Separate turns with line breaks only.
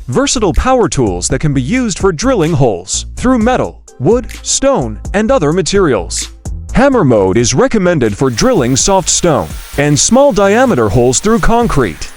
versatile power tools that can be used for drilling holes through metal, wood, stone, and other materials. Hammer mode is recommended for drilling soft stone and small diameter holes through concrete.